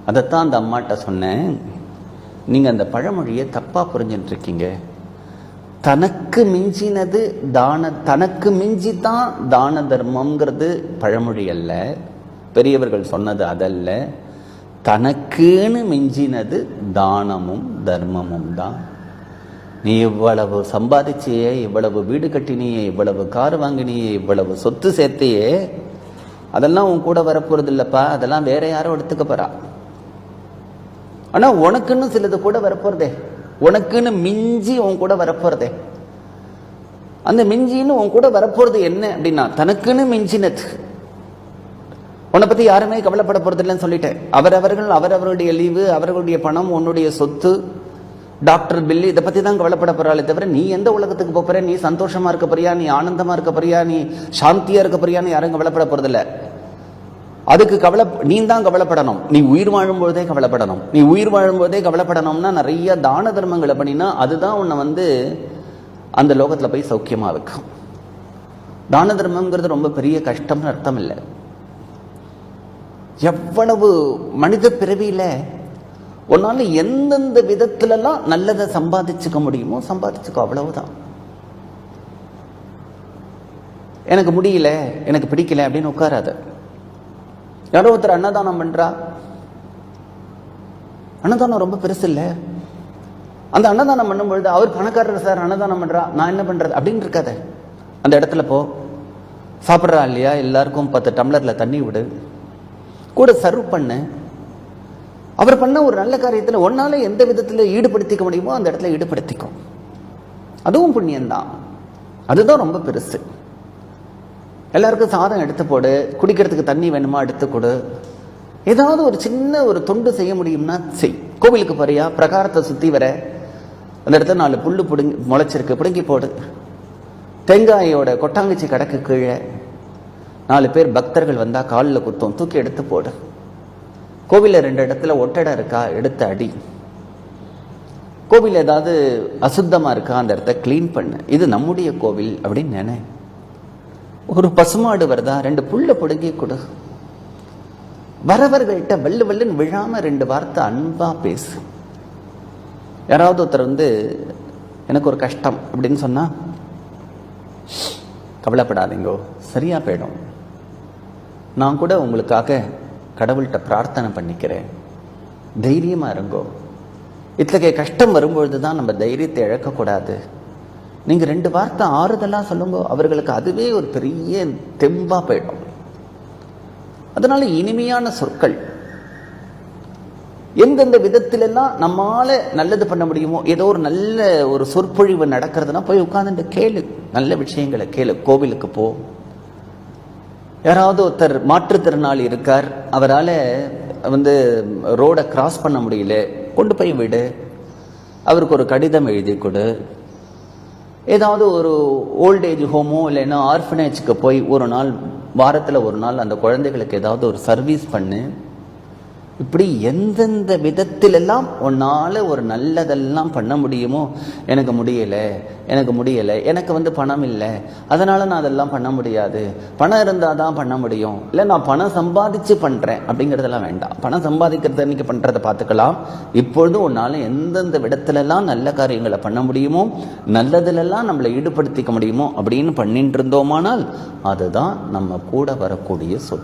அதைத்தான் அந்த அம்மாட்ட சொன்னேன். நீங்க அந்த பழமொழியை தப்பா புரிஞ்சுட்டு இருக்கீங்க. தனக்கு மிஞ்சினது தனக்கு மிஞ்சிதான் தான தர்மம்ங்கிறது பழமொழி அல்ல. பெரியவர்கள் சொன்னது அதல்ல. தனக்குன்னு மிஞ்சினது தானமும் தர்மமும் தான். நீ இவ்வளவு சம்பாதிச்சியே, இவ்வளவு வீடு கட்டினியே, இவ்வளவு கார் வாங்கினியே, இவ்வளவு சொத்து சேர்த்தையே, அதெல்லாம் உன் கூட வரப்போறது இல்லப்பா. அதெல்லாம் வேற யாரும் எடுத்துக்க போறா. ஆனா உனக்குன்னு சிலது கூட வரப்போறதே, உனக்குன்னு மிஞ்சி உன் கூட வரப்போறதே. அந்த மிஞ்சின்னு உன் கூட வரப்போறது என்ன அப்படின்னா தனக்குன்னு மிஞ்சினது. உன்னை பத்தி யாருமே கவலைப்பட போறது இல்லைன்னு சொல்லிட்டேன். அவரவர்களுடைய லீவு, அவர்களுடைய பணம், உன்னுடைய சொத்து, டாக்டர் பில்லு, இதை பத்தி தான் கவலைப்பட போறாளே தவிர நீ எந்த உலகத்துக்கு போற, நீ சந்தோஷமா இருக்க போறியா, நீ ஆனந்தமா இருக்க போறியா, நீ சாந்தியா இருக்க போறியான்னு யாரும் கவலைப்பட போறதில்ல. அதுக்கு நீ தான் கவலைப்படணும். நீ உயிர் வாழும்போதே கவலைப்படணும். நீ உயிர் வாழும்போதே கவலைப்படணும்னா நிறைய தான தர்மங்களை பண்ணினா அதுதான் உன்னை அந்த லோகத்துல போய் சௌக்கியமா வைக்கும். தான தர்மம்ங்கிறது ரொம்ப பெரிய கஷ்டம்னு அர்த்தம் இல்லை. எவ்வளவு மனித பிறவியில உன்னால எந்தெந்த விதத்திலெல்லாம் நல்லதை சம்பாதிச்சுக்க முடியுமோ சம்பாதிச்சுக்கோ, அவ்வளவுதான். எனக்கு முடியல, எனக்கு பிடிக்கல அப்படின்னு உட்காராத. யாரோ ஒருத்தர் அன்னதானம் பண்றா, அன்னதானம் ரொம்ப பெருசு இல்லை. அந்த அன்னதானம் பண்ணும்பொழுது அவர் பணக்காரர் சார், அன்னதானம் பண்றா, நான் என்ன பண்றது அப்படின்னு இருக்காத. அந்த இடத்துல போ, சாப்பிட்றா இல்லையா, எல்லாருக்கும் 10 டம்ளர்ல தண்ணி விடு, கூட சர்வ் பண்ணு. அவர் பண்ண ஒரு நல்ல காரியத்தில் ஒன்னால எந்த விதத்தில் ஈடுபடுத்திக்க முடியுமோ அந்த இடத்துல ஈடுபடுத்திக்கும். அதுவும் புண்ணியம்தான். அதுதான் ரொம்ப பெருசு. எல்லாருக்கும் சாதம் எடுத்து போடு, குடிக்கிறதுக்கு தண்ணி வேணுமா எடுத்து கொடு. ஏதாவது ஒரு சின்ன ஒரு தொண்டு செய்ய முடியும்னா செய். கோவிலுக்கு போறியா, பிரகாரத்தை சுத்தி வர அந்த இடத்துல 4 புல்லு முளைச்சிருக்கு, பிடுங்கி போடு. தேங்காயோட கொட்டாங்குச்சி கடக்கு கீழே 4 பேர் பக்தர்கள் வந்தா காலில் குத்தும், தூக்கி எடுத்து போடு. கோவில 2 இடத்துல ஒட்டடை இருக்கா, எடுத்து அடி. கோவில் ஏதாவது அசுத்தமா இருக்கா, அந்த இடத்த கிளீன் பண்ணு. இது நம்முடைய கோவில் அப்படின்னு நினை. ஒரு பசுமாடு வருதா, 2 புல்ல பிடுங்கி கொடு. வரவர்கள்ட்ட வல்லு வல்லுன்னு விழாம 2 வார்த்தை அன்பா பேசு. யாராவது ஒருத்தர் எனக்கு ஒரு கஷ்டம் அப்படின்னு சொன்னா, கவலைப்படாதீங்கோ, சரியா போயிடும். நான் கூட உங்களுக்காக கடவுள்கிட்ட பிரார்த்தனை பண்ணிக்கிறேன், தைரியமா இருங்கோ. இத்தகைய கஷ்டம் வரும்பொழுதுதான் நம்ம தைரியத்தை இழக்கக்கூடாது. நீங்க 2 வார்த்தை ஆறுதலா சொல்லுங்க, அவர்களுக்கு அதுவே ஒரு பெரிய தெம்பா போயிடும். அதனால இனிமையான சொற்கள், எந்தெந்த விதத்திலெல்லாம் நம்மால நல்லது பண்ண முடியுமோ, ஏதோ ஒரு நல்ல ஒரு சொற்பொழிவு நடக்கிறதுனா போய் உட்கார்ந்து கேளு, நல்ல விஷயங்களை கேளு. கோவிலுக்கு போ. யாராவது ஒருத்தர் மாற்றுத்திறனாளி இருக்கார், அவரால் ரோடை கிராஸ் பண்ண முடியல, கொண்டு போய் விடு. அவருக்கு ஒரு கடிதம் எழுதி கொடு. ஏதாவது ஒரு ஓல்டேஜ் ஹோமோ இல்லைன்னா ஆர்ஃபனேஜுக்கு போய் ஒரு நாள், வாரத்தில் ஒரு நாள் அந்த குழந்தைகளுக்கு ஏதாவது ஒரு சர்வீஸ் பண்ணு. இப்படி எந்தெந்த விதத்திலெல்லாம் உன்னால ஒரு நல்லதெல்லாம் பண்ண முடியுமோ. எனக்கு முடியலை, எனக்கு பணம் இல்லை, அதனால நான் அதெல்லாம் பண்ண முடியாது, பணம் இருந்தால் தான் பண்ண முடியும், இல்லை நான் பணம் சம்பாதிச்சு பண்றேன் அப்படிங்கிறதெல்லாம் வேண்டாம். பணம் சம்பாதிக்கிறது அன்னைக்கு பண்றதை பார்த்துக்கலாம். இப்பொழுது உன்னால எந்தெந்த விதத்திலெல்லாம் நல்ல காரியங்களை பண்ண முடியுமோ, நல்லதிலெல்லாம் நம்மளை ஈடுபடுத்திக்க முடியுமோ அப்படின்னு பண்ணிட்டு இருந்தோமானால் அதுதான் நம்ம கூட வரக்கூடிய சொல்.